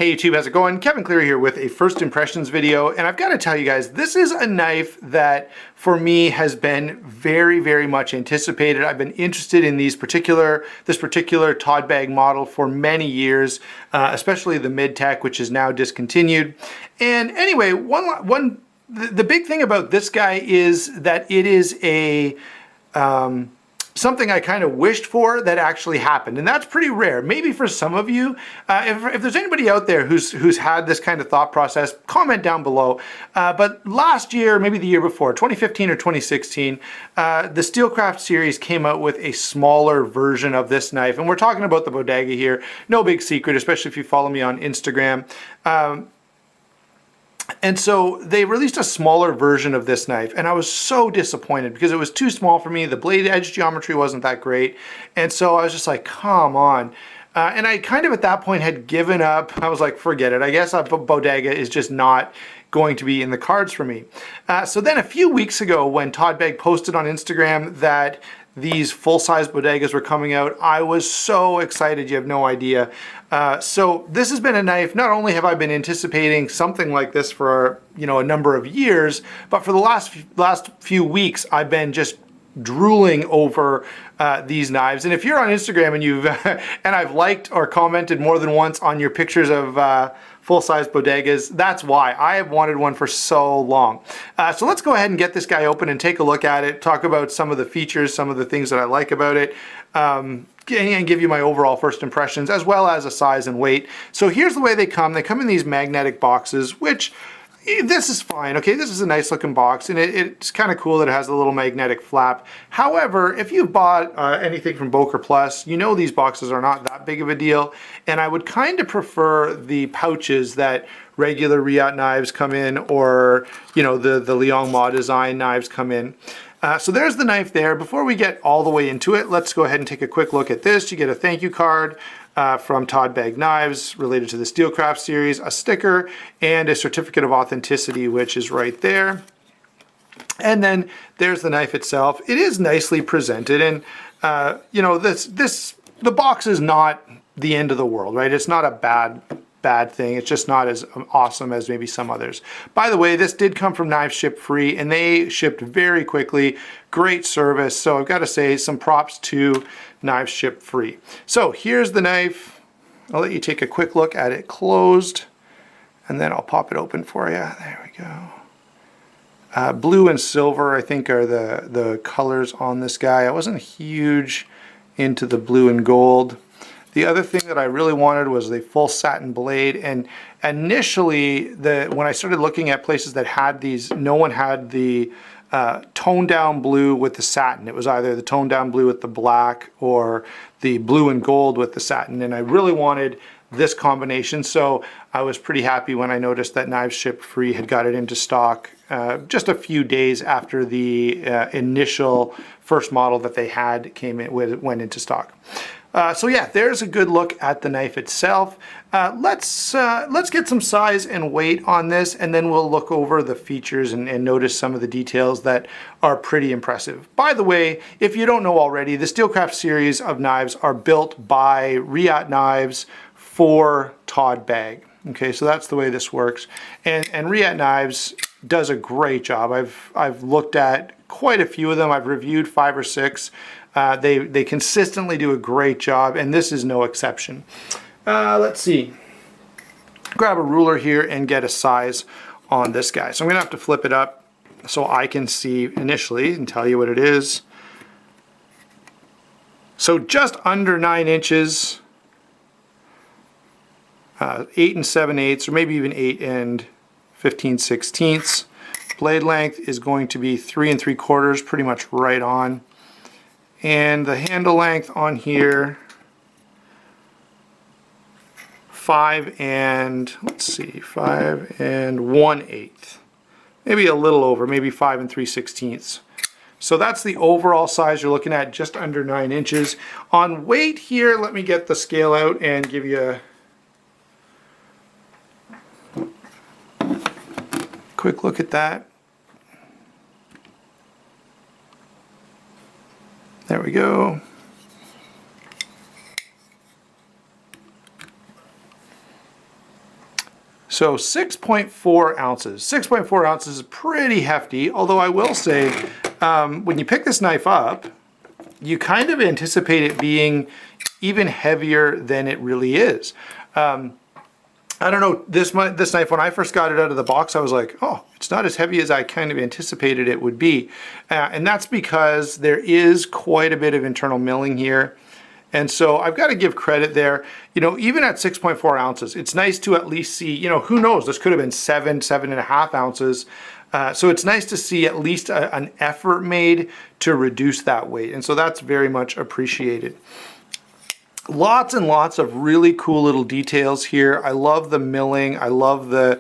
Hey YouTube, how's it going? Kevin Cleary here with a first impressions video, and I've got to tell you guys, this is a knife that for me has been very much anticipated. I've been interested in this particular Todd Begg model for many years, especially the mid-tech, which is now discontinued. And anyway, the big thing about this guy is that it is a something I kind of wished for that actually happened, and that's pretty rare. Maybe for some of you, if there's anybody out there who's had this kind of thought process, comment down below. But last year, maybe the year before, 2015 or 2016, the Steelcraft series came out with a smaller version of this knife, and we're talking about the Bodega here. No big secret, especially if you follow me on Instagram. And so they released a smaller version of this knife, and I was so disappointed because it was too small for me. The blade edge geometry wasn't that great, and so I was just like, come on. And I kind of at that point had given up. I was like, forget it. I guess a Bodega is just not going to be in the cards for me. So then a few weeks ago when Todd Begg posted on Instagram that these full-size Bodegas were coming out, I was so excited, you have no idea. So this has been a knife, not only have I been anticipating something like this for a number of years, but for the last few weeks I've been just drooling over these knives. And if you're on Instagram and you've and I've liked or commented more than once on your pictures of full-size Bodegas, that's why. I have wanted one for so long. So let's go ahead and get this guy open and take a look at it, talk about some of the features, some of the things that I like about it, and give you my overall first impressions, as well as a size and weight. So here's the way they come. They come in these magnetic boxes, which this is fine, okay? This is a nice looking box, and it's kind of cool that it has a little magnetic flap. However, if you've bought anything from Boker Plus, you know these boxes are not that big of a deal, and I would kind of prefer the pouches that regular Reate knives come in, or the Leon Ma design knives come in. So there's the knife there. Before we get all the way into it, let's go ahead and take a quick look at this. You get a thank you card from Todd Begg Knives related to the Steelcraft series, a sticker, and a certificate of authenticity, which is right there. And then there's the knife itself. It is nicely presented, and the box is not the end of the world, right? It's not a bad thing. It's just not as awesome as maybe some others. By the way, this did come from Knives Ship Free, and they shipped very quickly. Great service. So I've got to say some props to Knives Ship Free. So here's the knife. I'll let you take a quick look at it closed, and then I'll pop it open for you. There we go. Blue and silver, I think, are the colors on this guy. I wasn't huge into the blue and gold. The other thing that I really wanted was the full satin blade, and initially when I started looking at places that had these, no one had the toned down blue with the satin. It was either the toned down blue with the black or the blue and gold with the satin, and I really wanted this combination, so I was pretty happy when I noticed that Knives Ship Free had got it into stock just a few days after the initial first model that they had went into stock. So yeah, there's a good look at the knife itself. Let's get some size and weight on this, and then we'll look over the features and notice some of the details that are pretty impressive. By the way, if you don't know already, the Steelcraft series of knives are built by Reate Knives for Todd Begg. Okay, so that's the way this works. And Reate Knives does a great job. I've looked at quite a few of them. I've reviewed 5 or 6. They consistently do a great job, and this is no exception. Let's see. Grab a ruler here and get a size on this guy. So I'm going to have to flip it up so I can see initially and tell you what it is. So just under 9 inches, 8 7/8, or maybe even 8 15/16. Blade length is going to be 3 3/4, pretty much right on. And the handle length on here, 5 1/8, maybe a little over, maybe 5 3/16. So that's the overall size you're looking at, just under 9 inches. On weight here, let me get the scale out and give you a quick look at that. There we go. So 6.4 ounces. 6.4 ounces is pretty hefty, although I will say, when you pick this knife up, you kind of anticipate it being even heavier than it really is. I don't know, this knife, when I first got it out of the box, I was like, oh, it's not as heavy as I kind of anticipated it would be. And that's because there is quite a bit of internal milling here. And so I've got to give credit there. You know, even at 6.4 ounces, it's nice to at least see, you know, who knows, this could have been 7.5 ounces. So it's nice to see at least an effort made to reduce that weight. And so that's very much appreciated. Lots and lots of really cool little details here. I love the milling. I love the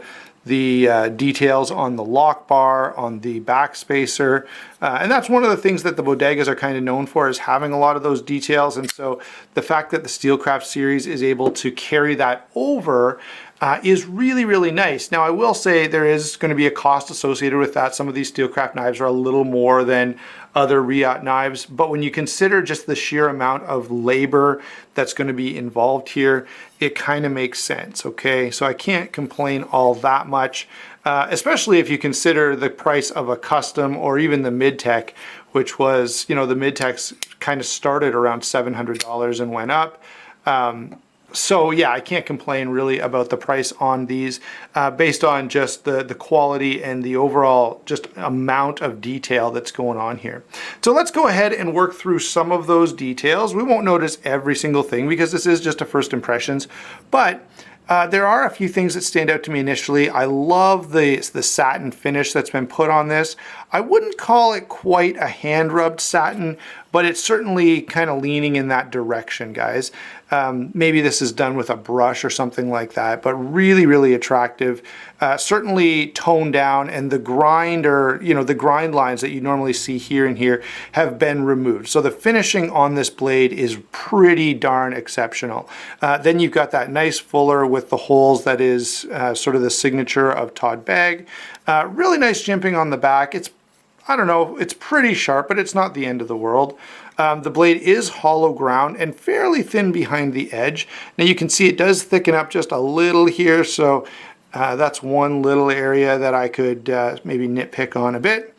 details on the lock bar, on the backspacer. And that's one of the things that the bodegas are kind of known for, is having a lot of those details. And so the fact that the Steelcraft series is able to carry that over is really, really nice. Now, I will say there is going to be a cost associated with that. Some of these Steelcraft knives are a little more than other Reate knives, but when you consider just the sheer amount of labor that's going to be involved here, it kind of makes sense, okay? So I can't complain all that much, especially if you consider the price of a custom or even the mid-tech, which was, you know, the mid-techs kind of started around $700 and went up. So yeah, I can't complain really about the price on these based on just the quality and the overall just amount of detail that's going on here. So let's go ahead and work through some of those details. We won't notice every single thing because this is just a first impressions, but there are a few things that stand out to me initially. I love the satin finish that's been put on this. I wouldn't call it quite a hand-rubbed satin, but it's certainly kind of leaning in that direction, guys. Maybe this is done with a brush or something like that, but really, really attractive. Certainly toned down, and the grind, or the grind lines that you normally see here and here have been removed. So the finishing on this blade is pretty darn exceptional. Then you've got that nice fuller with the holes that is sort of the signature of Todd Begg. Really nice jimping on the back. I don't know, it's pretty sharp, but it's not the end of the world. The blade is hollow ground and fairly thin behind the edge. Now you can see it does thicken up just a little here, so that's one little area that I could maybe nitpick on a bit.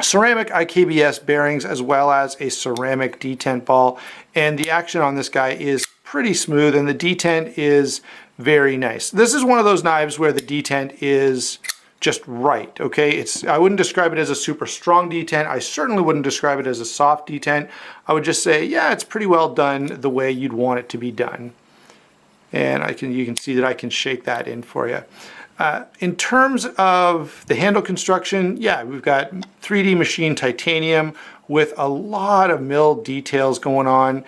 Ceramic IKBS bearings as well as a ceramic detent ball, and the action on this guy is pretty smooth, and the detent is very nice. This is one of those knives where the detent is just right, okay? I wouldn't describe it as a super strong detent. I certainly wouldn't describe it as a soft detent. I would just say, yeah, it's pretty well done the way you'd want it to be done. And you can see that I can shake that in for you. In terms of the handle construction, yeah, we've got 3D machined titanium with a lot of milled details going on,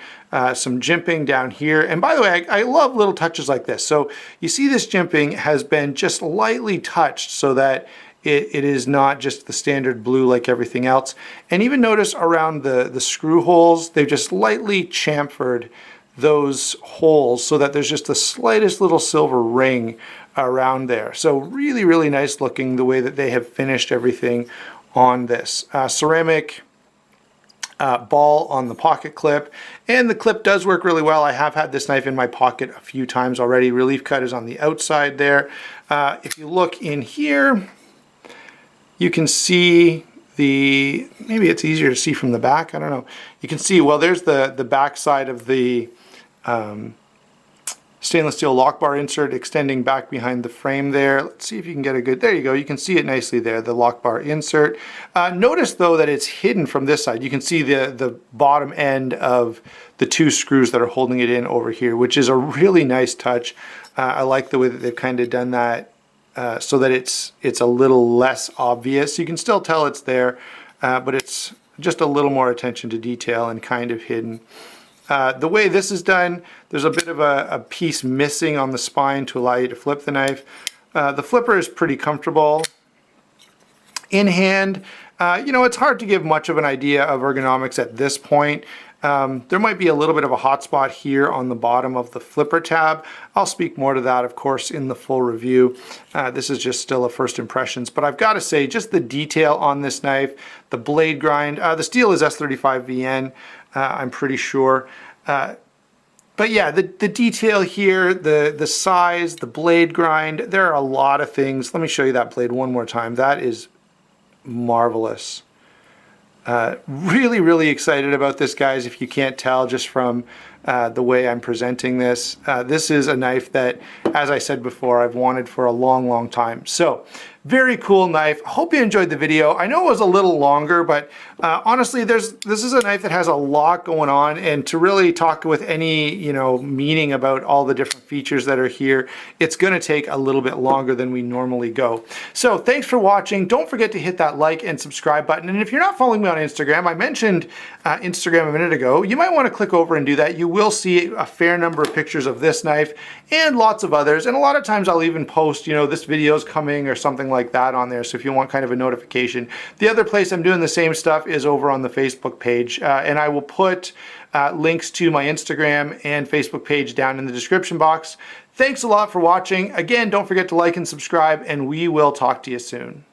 some jimping down here. And by the way, I love little touches like this. So you see this jimping has been just lightly touched so that it is not just the standard blue like everything else. And even notice around the screw holes, they've just lightly chamfered those holes so that there's just the slightest little silver ring around there. So really, really nice looking the way that they have finished everything on this. Ceramic ball on the pocket clip, and the clip does work really well. I have had this knife in my pocket a few times already. Relief cut is on the outside there. If you look in here, you can see maybe it's easier to see from the back, I don't know. You can see, well, there's the back side of the stainless steel lock bar insert extending back behind the frame there. Let's see if you can get a good, there you go, you can see it nicely there, the lock bar insert. Notice though that it's hidden from this side. You can see the bottom end of the two screws that are holding it in over here, which is a really nice touch. I like the way that they've kind of done that so that it's a little less obvious. You can still tell it's there, but it's just a little more attention to detail and kind of hidden. The way this is done, there's a bit of a piece missing on the spine to allow you to flip the knife. The flipper is pretty comfortable. In hand, it's hard to give much of an idea of ergonomics at this point. There might be a little bit of a hot spot here on the bottom of the flipper tab. I'll speak more to that, of course, in the full review. This is just still a first impressions, but I've got to say, just the detail on this knife, the blade grind, the steel is S35VN, I'm pretty sure. But But yeah, the detail here, the size, the blade grind, there are a lot of things. Let me show you that blade one more time. That is marvelous. Really, really excited about this, guys, if you can't tell just from the way I'm presenting this. This is a knife that, as I said before, I've wanted for a long, long time. So, very cool knife. Hope you enjoyed the video. I know it was a little longer, but honestly, this is a knife that has a lot going on, and to really talk with any, meaning about all the different features that are here, it's going to take a little bit longer than we normally go. So, thanks for watching. Don't forget to hit that like and subscribe button. And if you're not following me on Instagram, I mentioned Instagram a minute ago, you might want to click over and do that. You will see a fair number of pictures of this knife and lots of others. And a lot of times I'll even post, this video's coming or something like that on there. So if you want kind of a notification. The other place I'm doing the same stuff is over on the Facebook page. And I will put links to my Instagram and Facebook page down in the description box. Thanks a lot for watching. Again, don't forget to like and subscribe, and we will talk to you soon.